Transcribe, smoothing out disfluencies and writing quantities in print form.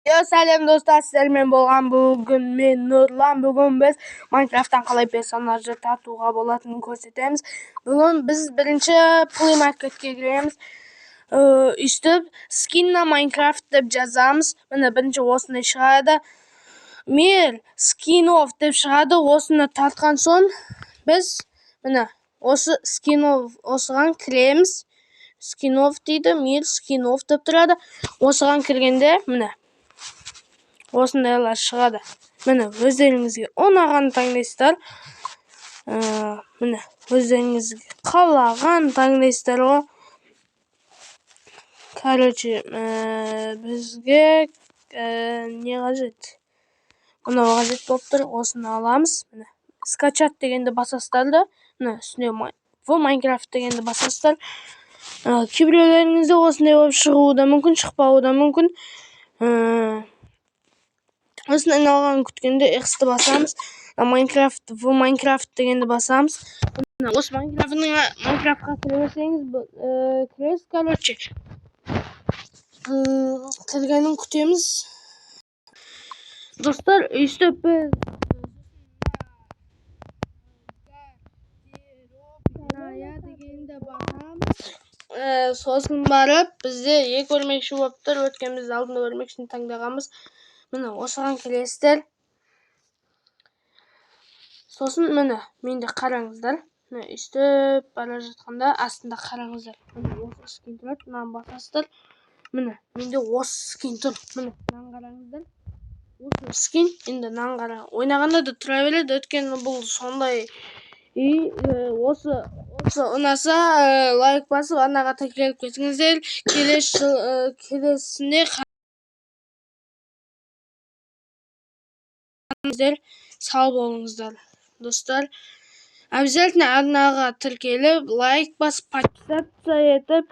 Selam dostlar, sizlerмен болған бүгін мен Нұрлан. Бүгін біз Майнкрафттан қалай персонажды тартуға болатынын көрсетеміз. Бүгін біз бірінші Play Market'ке кіреміз. Үстіп скин на Майнкрафт деп жазамыз. Міне бірінші осыны шығады. Мир скинов деп шығады. Осыны тартқан соң біз міне осы скинов осыған кіреміз. Скинов дейді, мир скинов деп тұрады. Осыған кіргенде міне осындайлар шығады. Міне өздеріңізге ұнаған таңдайсыздар. Міне өздеріңізге қалаған таңдайсыздар ғой. Короче, бізге не қажет? Мынау қажет болып тұр. Осыны аламыз. Міне скачать дегенді басасыздар да, міне үстіне в Майнкрафт дегенді басасыздар. Кейбіреулеріңізде осындай болып шығуы да мүмкін, шықпауы да мүмкін. Осыны айналғанын күткенде X-ті басамыз. В Майнкрафт дегенді басамыз. Осы Майнкрафтқа кіресеңіз, кіресіз, короче. Кіргенін күтеміз. Достар, өйстіп біз дегенді басамыз. Сосын барып, бізде екі өрмекші болып тұр. Өткенімізді алдында өрмекшіні таңдағанбыз. Міне осыған келесіздер. Сосын міне менде қараңыздар. Міне үстіп бара жатқанда астында қараңыздар. Міне осы скин тұрады, мынаны басасыздар. Міне менде осы скин тұр. Міне мынаны қараңыздар. Осы скин енді мынаны қара. Ойнағанда да тұра береді. Өткені бұл сондай. Осы ұнаса лайк басып, анаға тіркеліп кетіңіздер. Келесінде сау болыңыздар, достар. Обязательно анаға тіркеліп, лайк басып, подписаться етіп